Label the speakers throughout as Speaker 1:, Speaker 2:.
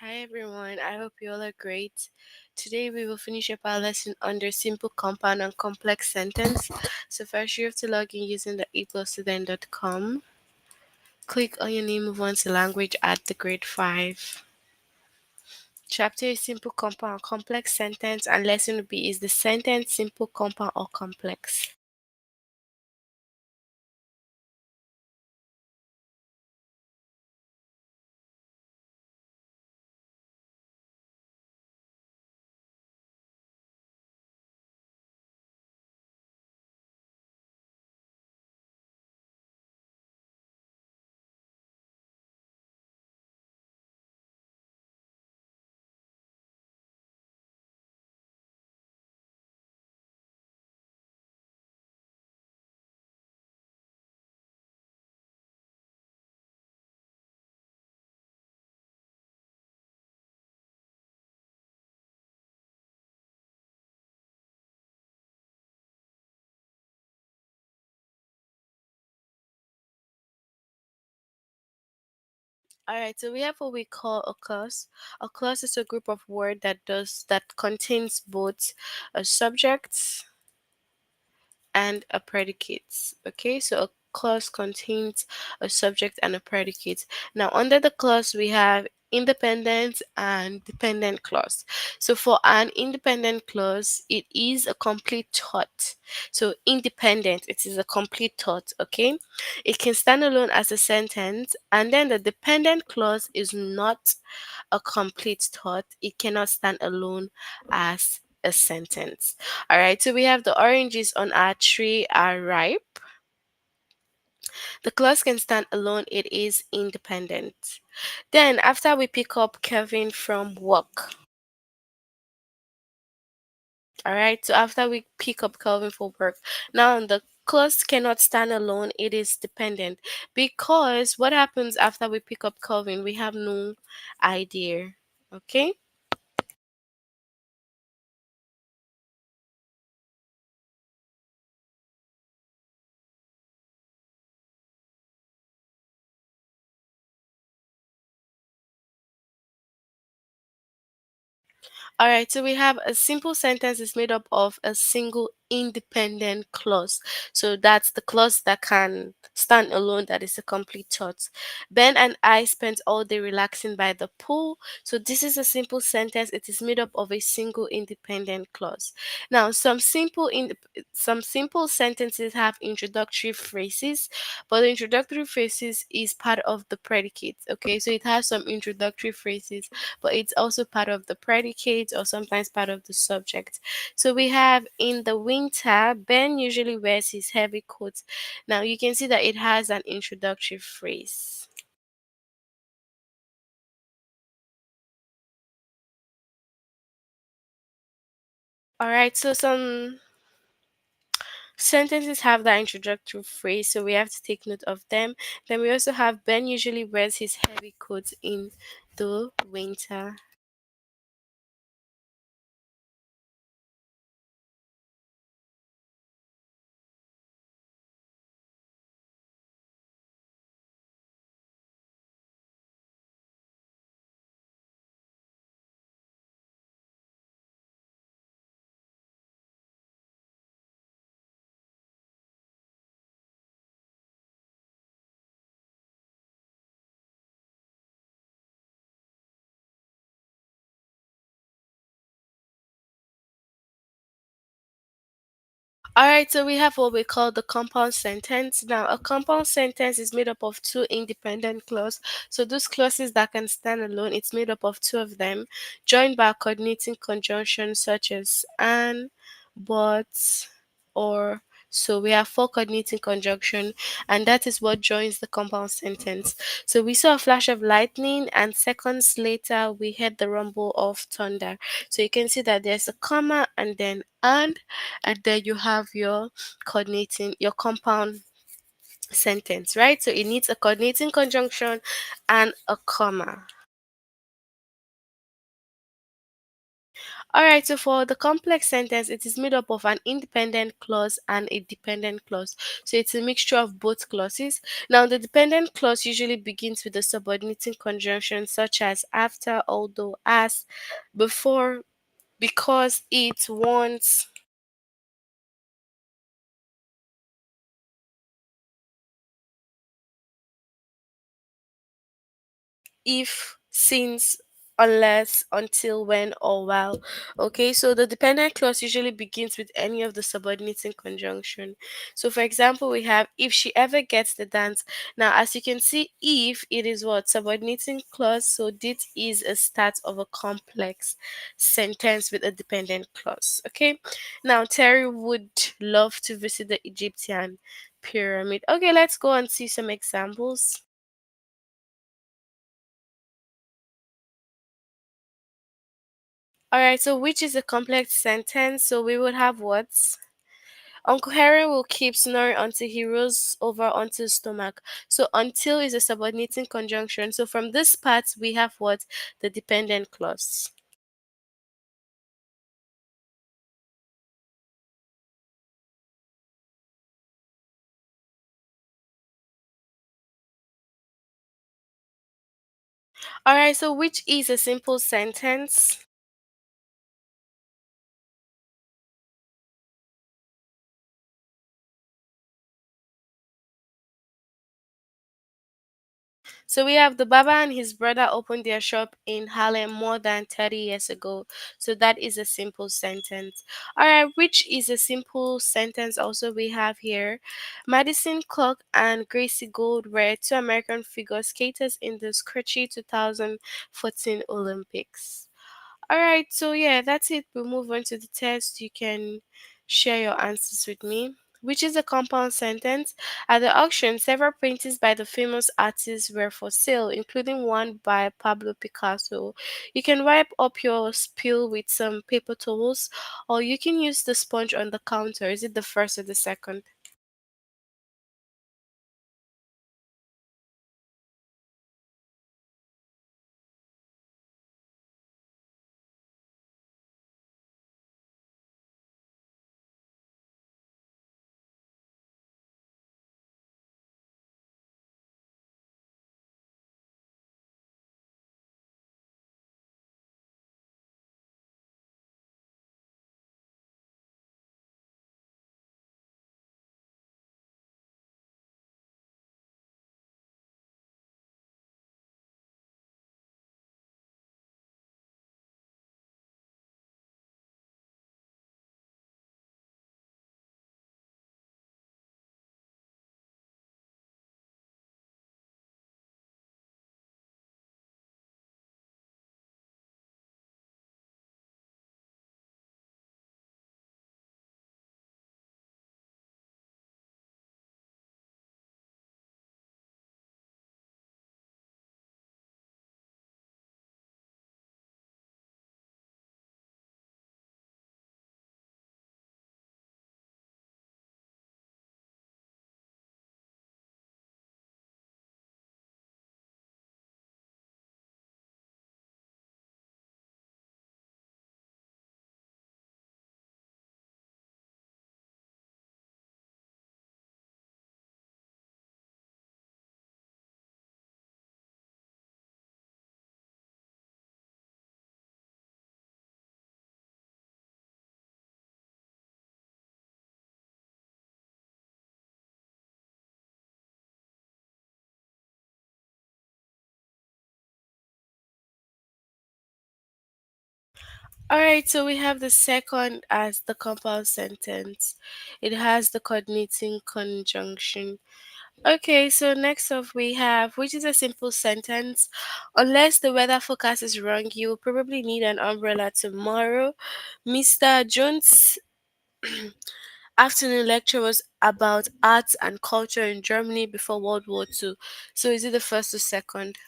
Speaker 1: Hi everyone, I hope you all are great. Today we will finish up our lesson under simple compound and complex sentence. So first you have to log in using the aplusstudent.com. Click on your name, move on to language at the grade 5. Chapter is simple compound and complex sentence, and lesson will be is the sentence simple, compound or complex. Alright, so we have what we call a clause. A clause is a group of words that contains both a subject and a predicate. Okay, so a clause contains a subject and a predicate. Now, under the clause, we have independent and dependent clause. So for an independent clause, it is a complete thought. So independent, it is a complete thought. Okay, it can stand alone as a sentence, and then the dependent clause is not a complete thought. It cannot stand alone as a sentence. All right, so we have the oranges on our tree are ripe. The clause can stand alone, it is independent. Then, after we pick up Kevin from work, all right, so after we pick up Kelvin for work, now the clause cannot stand alone, it is dependent because what happens after we pick up Kelvin, we have no idea. Okay. All right, so we have a simple sentence is made up of a single independent clause. So that's the clause that can stand alone, that is a complete thought. Ben and I spent all day relaxing by the pool. So this is a simple sentence. It is made up of a single independent clause. Now, some simple sentences have introductory phrases, but the introductory phrases is part of the predicate. Okay, so it has some introductory phrases, but it's also part of the predicate or sometimes part of the subject. So we have in the winter, Ben usually wears his heavy coat. Now you can see that it has an introductory phrase. All right, so some sentences have that introductory phrase, so we have to take note of them. Then we also have Ben usually wears his heavy coat in the winter. Alright, so we have what we call the compound sentence. Now, a compound sentence is made up of two independent clauses. So those clauses that can stand alone, it's made up of two of them, joined by a coordinating conjunction such as and, but, or. So we have four coordinating conjunction, and that is what joins the compound sentence. So we saw a flash of lightning, and seconds later we heard the rumble of thunder. So you can see that there's a comma and then and then you have your coordinating your compound sentence, right? So it needs a coordinating conjunction and a comma. All right, so for the complex sentence, it is made up of an independent clause and a dependent clause. So it's a mixture of both clauses. Now, the dependent clause usually begins with a subordinating conjunction such as after, although, as, before, because, it, once, if, since, unless, until, when, or while. Okay, so the dependent clause usually begins with any of the subordinating conjunction. So, for example, we have if she ever gets the dance. Now, as you can see, if it is what subordinating clause, so this is a start of a complex sentence with a dependent clause. Okay, now Terry would love to visit the Egyptian pyramid. Okay, let's go and see some examples. All right, so which is a complex sentence? So we would have what? Uncle Harry will keep snoring until he rolls over onto his stomach. So until is a subordinating conjunction. So from this part, we have what? The dependent clause. All right, so which is a simple sentence? So we have the Baba and his brother opened their shop in Harlem more than 30 years ago. So that is a simple sentence. All right, which is a simple sentence also we have here. Madison Clark and Gracie Gold were two American figure skaters in the Scratchy 2014 Olympics. All right, so yeah, that's it. We'll move on to the test. You can share your answers with me. Which is a compound sentence? At the auction, several paintings by the famous artist were for sale, including one by Pablo Picasso. You can wipe up your spill with some paper towels, or you can use the sponge on the counter. Is it the first or the second? All right, so we have the second as the compound sentence. It has the coordinating conjunction. Okay, so next up we have, which is a simple sentence. Unless the weather forecast is wrong, you will probably need an umbrella tomorrow. Mr. Jones' afternoon lecture was about arts and culture in Germany before World War II. So is it the first or second?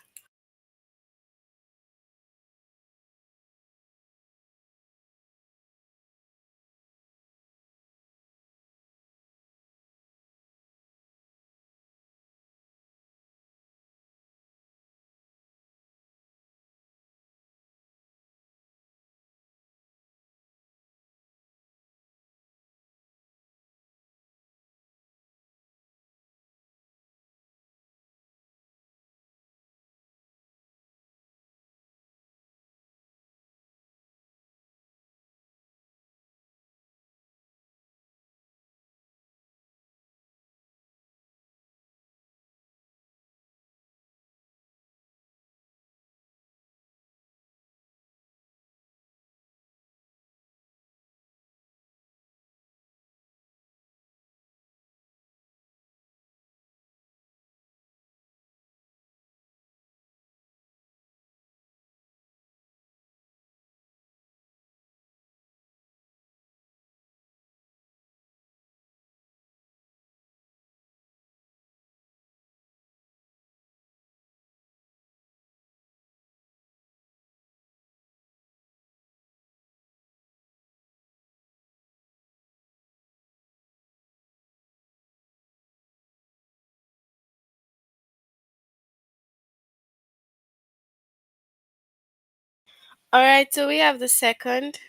Speaker 1: All right, so we have the second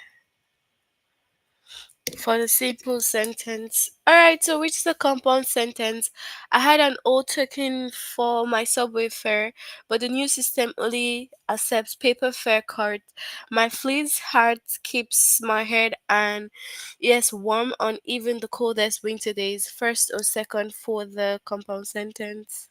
Speaker 1: for the simple sentence. All right, so which is the compound sentence? I had an old token for my subway fare, but the new system only accepts paper fare card. My flea's heart keeps my head and yes, warm on even the coldest winter days. First or second for the compound sentence.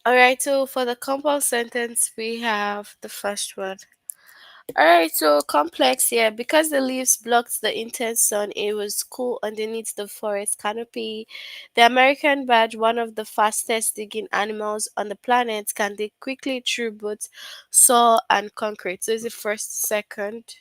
Speaker 1: All right, so for the compound sentence, we have the first one. All right, so complex, yeah, because the leaves blocked the intense sun, it was cool underneath the forest canopy. The American badge, one of the fastest digging animals on the planet, can dig quickly through both soil and concrete. So is it first, second?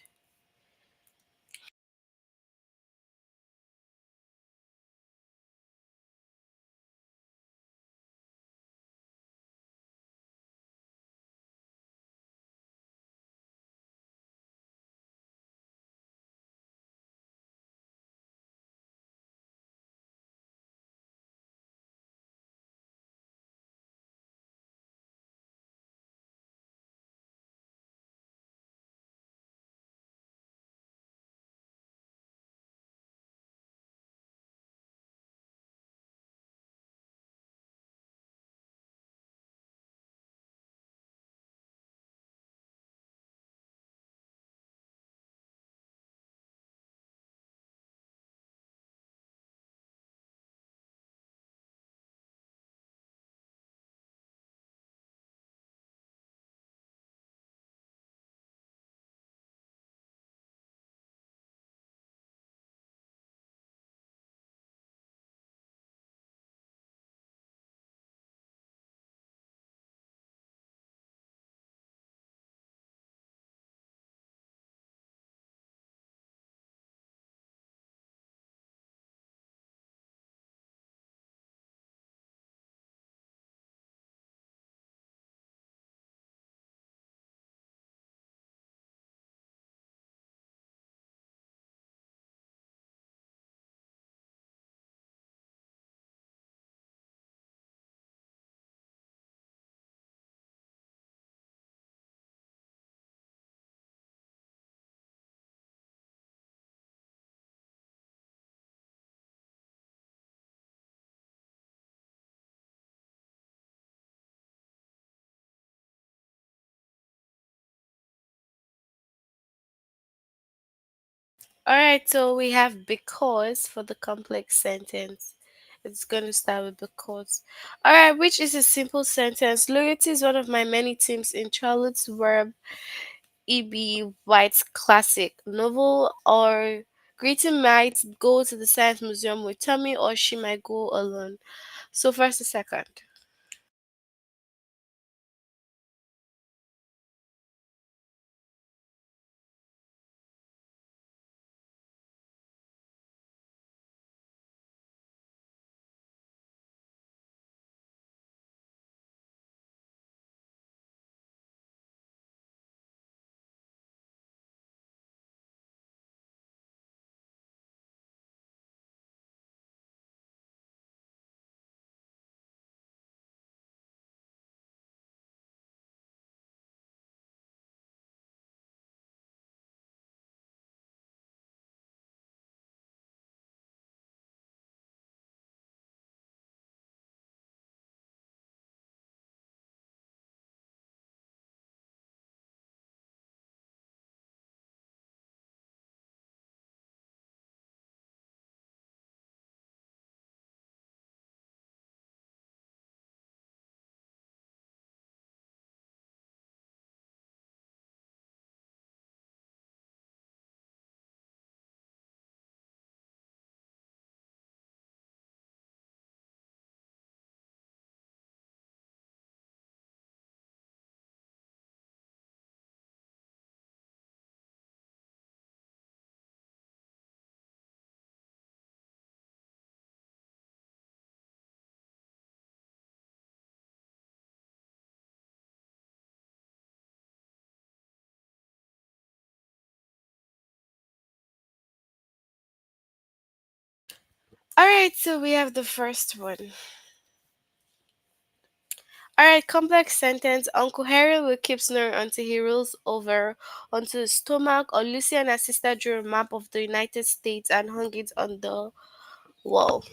Speaker 1: All right, so we have because for the complex sentence. It's going to start with because. All right, which is a simple sentence. Loyalty is one of my many themes in Charlotte's Web E.B. White's classic novel, or Greeting might go to the Science Museum with Tommy, or she might go alone. So first a second. All right, so we have the first one. All right, complex sentence. Uncle Harry will keep snoring until he rolls over onto his stomach, or Lucy and her sister drew a map of the United States and hung it on the wall.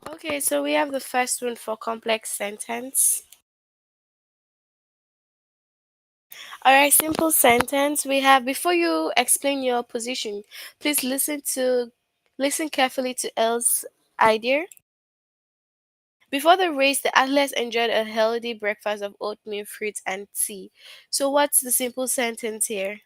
Speaker 1: Okay, so we have the first one for complex sentence. All right, simple sentence. We have before you explain your position, please listen carefully to Elle's idea. Before the race, the athletes enjoyed a healthy breakfast of oatmeal, fruits, and tea. So, what's the simple sentence here?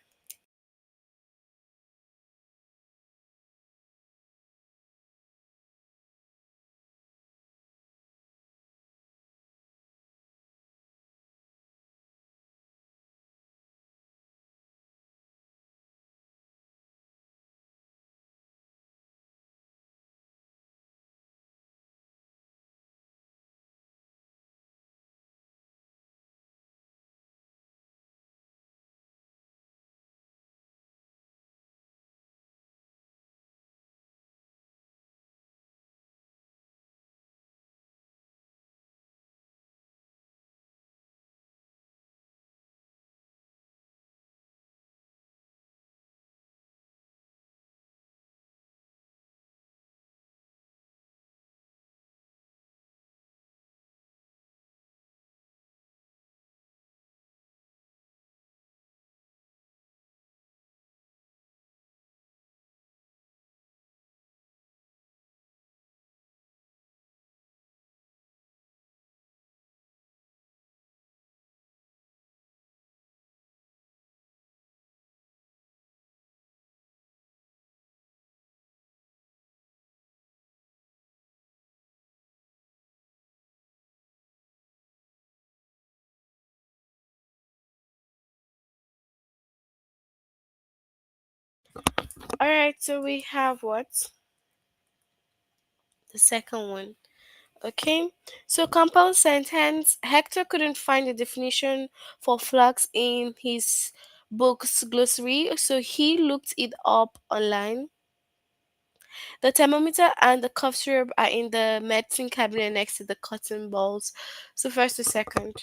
Speaker 1: All right, so we have what? The second one. Okay, so compound sentence. Hector couldn't find the definition for flux in his book's glossary, so he looked it up online. The thermometer and the cough syrup are in the medicine cabinet next to the cotton balls. So first to second.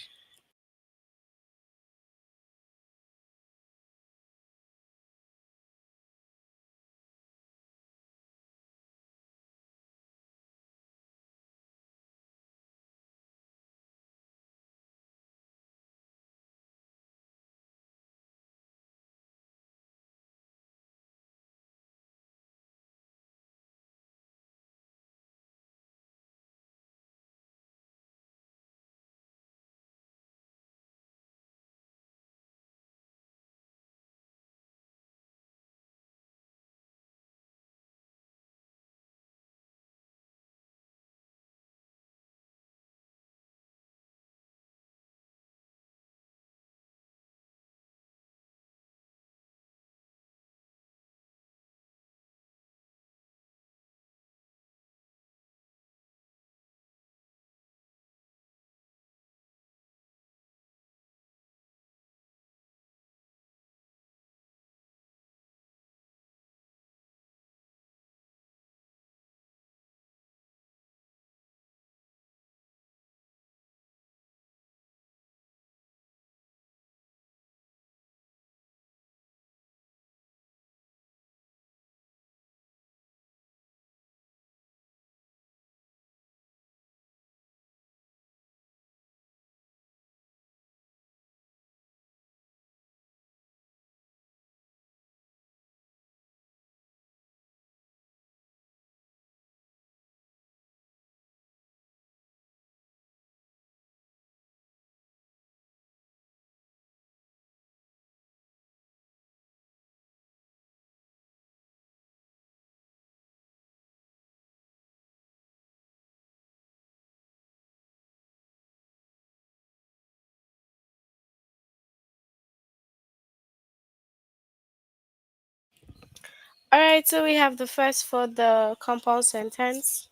Speaker 1: All right, so we have the first for the compound sentence.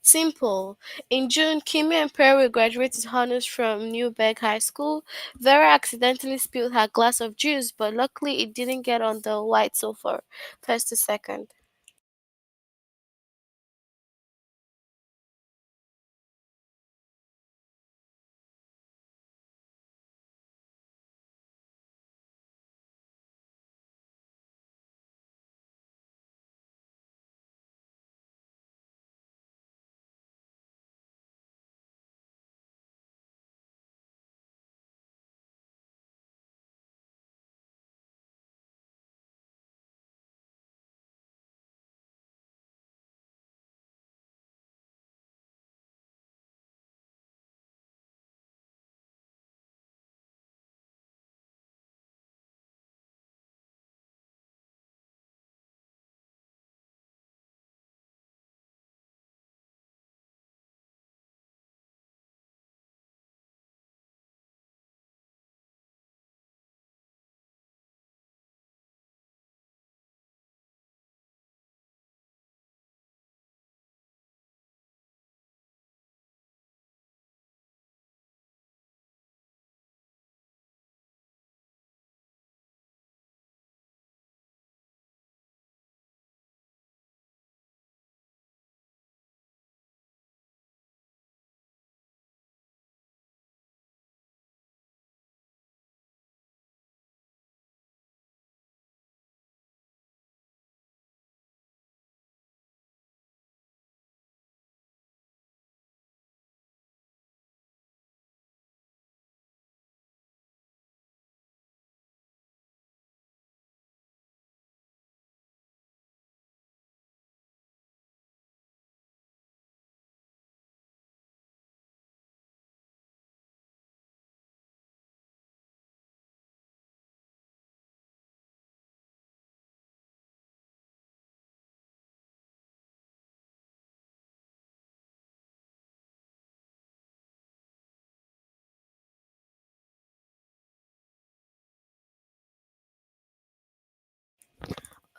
Speaker 1: Simple. In June, Kimi and Perry graduated honors from Newberg High School. Vera accidentally spilled her glass of juice, but luckily it didn't get on the white sofa. First to second.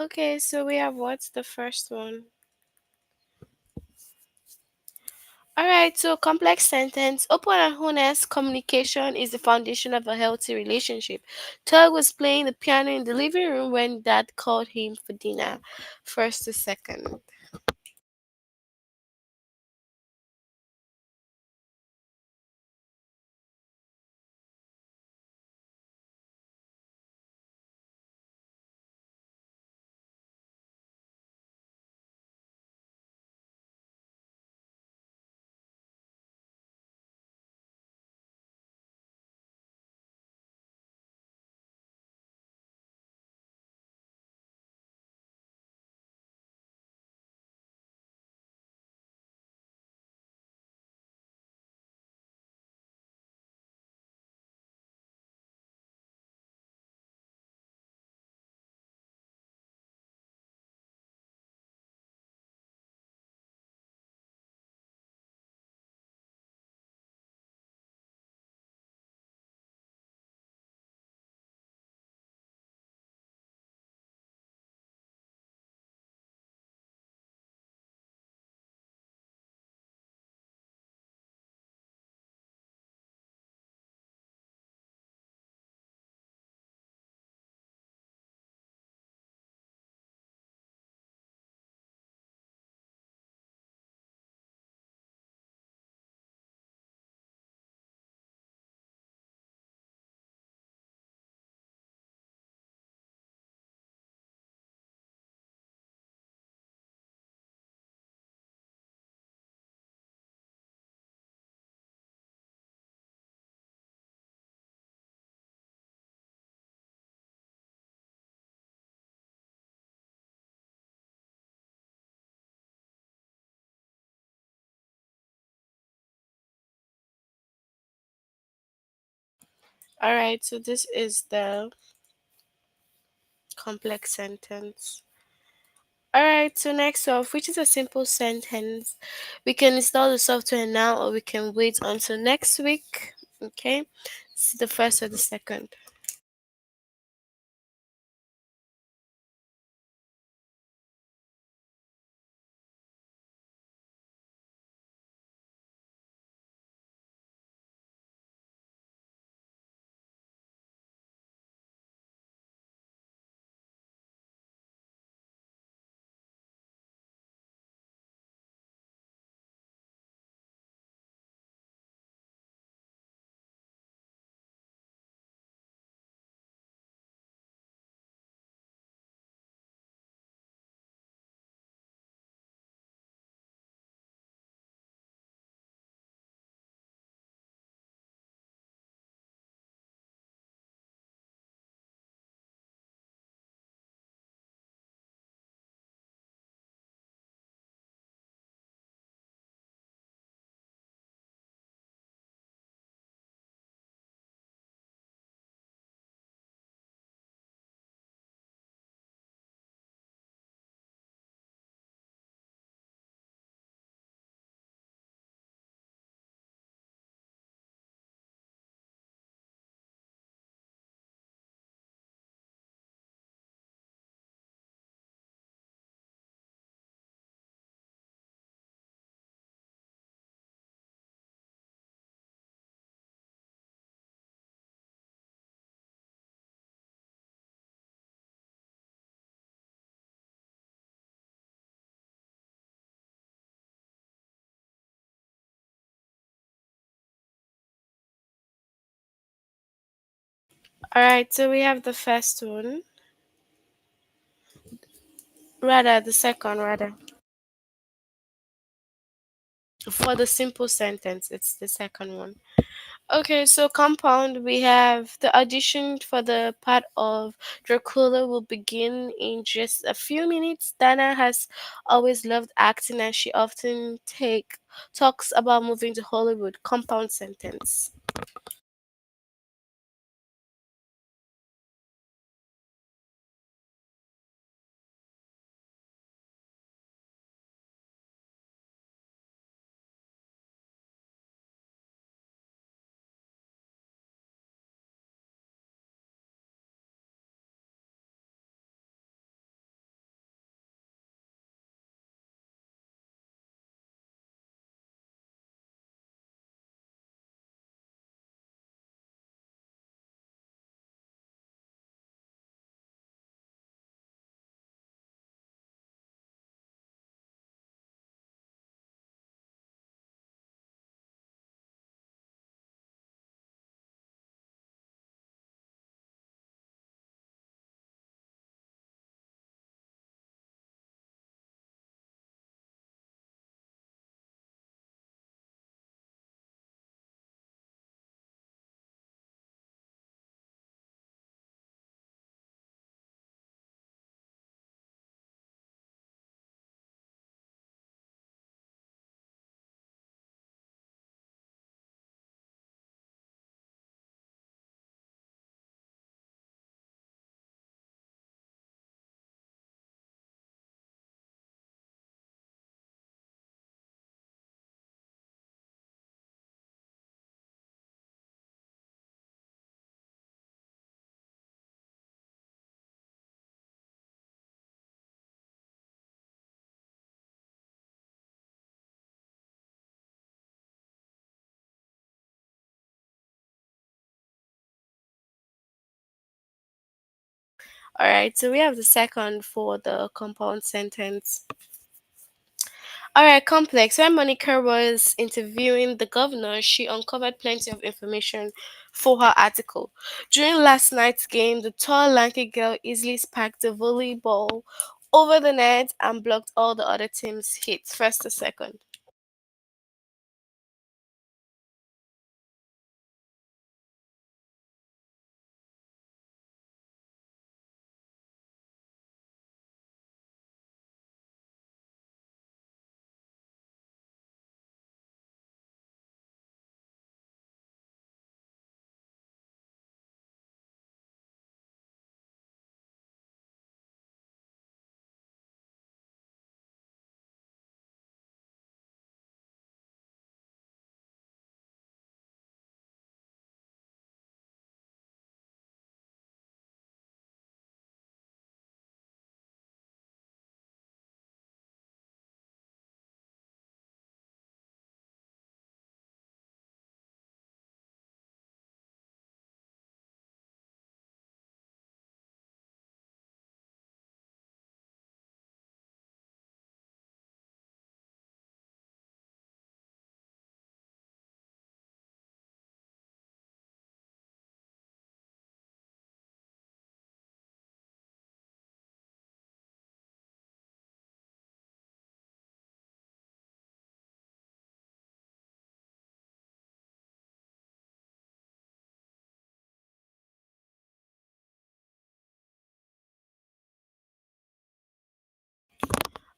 Speaker 1: Okay, so we have what's the first one? All right, so complex sentence. Open and honest communication is the foundation of a healthy relationship. Tug was playing the piano in the living room when dad called him for dinner. First to second. All right, so this is the complex sentence. All right, so next off, which is a simple sentence. We can install the software now or we can wait until next week. Okay, this is the first or the second. All right, so we have the first one, rather the second, rather. For the simple sentence, it's the second one. Okay, so compound, we have the audition for the part of Dracula will begin in just a few minutes. Dana has always loved acting and she often take talks about moving to Hollywood. Compound sentence. All right, so we have the second for the compound sentence. All right, complex. When Monica was interviewing the governor, she uncovered plenty of information for her article. During last night's game, the tall, lanky girl easily spiked the volleyball over the net and blocked all the other team's hits. First to second.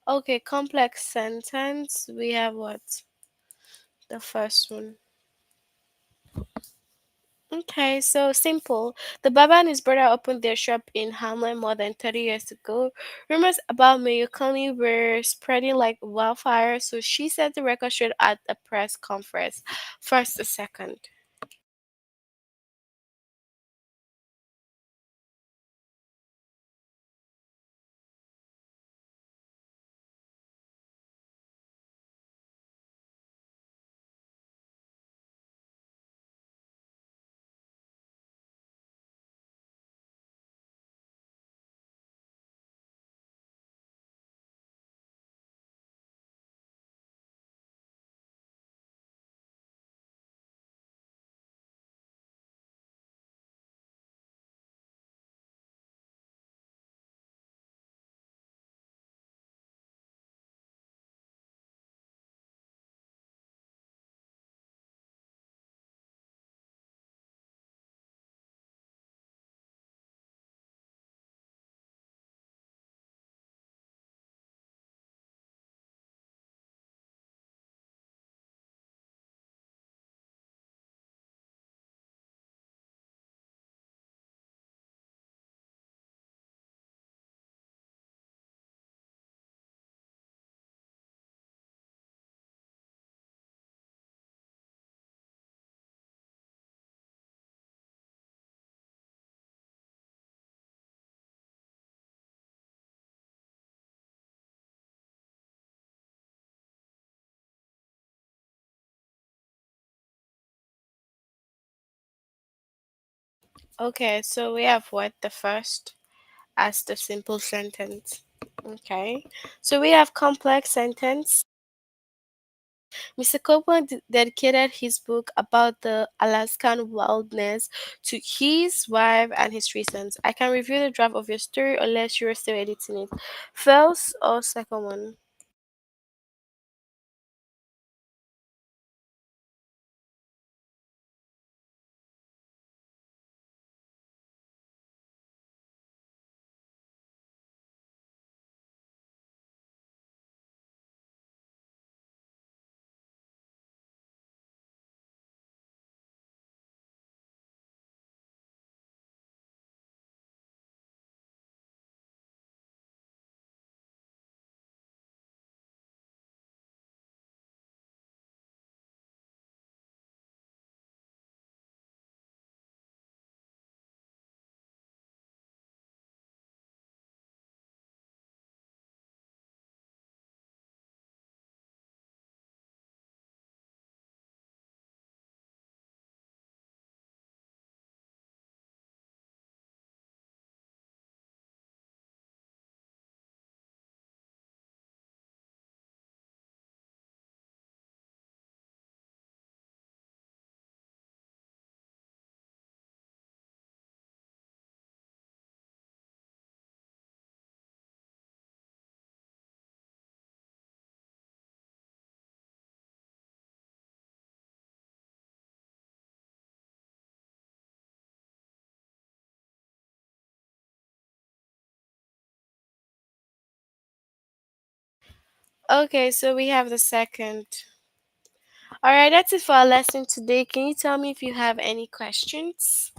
Speaker 1: Okay, complex sentence. We have what? The first one. Okay, so simple. The Baba and his brother opened their shop in Hamlin more than 30 years ago. Rumors about Mayukani were spreading like wildfire, so she set the record straight at a press conference. First, a second. Okay, so we have what? The first as the simple sentence. Okay, so we have complex sentence. Mr. Copeland dedicated his book about the Alaskan wilderness to his wife and his three sons. I can review the draft of your story unless you're still editing it. First or second one? Okay, so we have the second. All right, that's it for our lesson today. Can you tell me if you have any questions?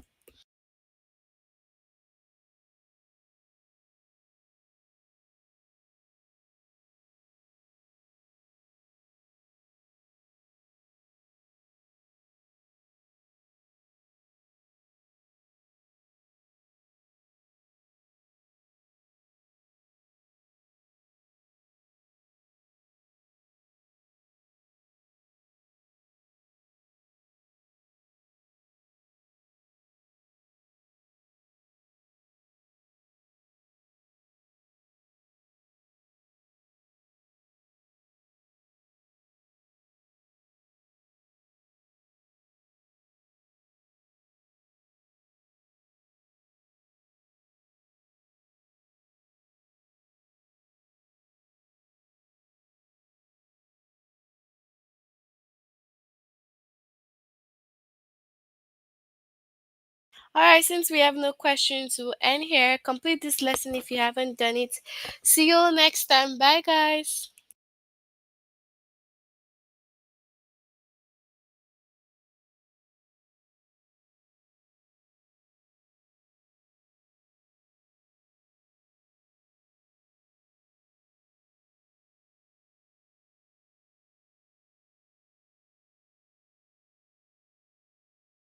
Speaker 1: All right, since we have no questions, we'll end here. Complete this lesson if you haven't done it. See you all next time. Bye, guys.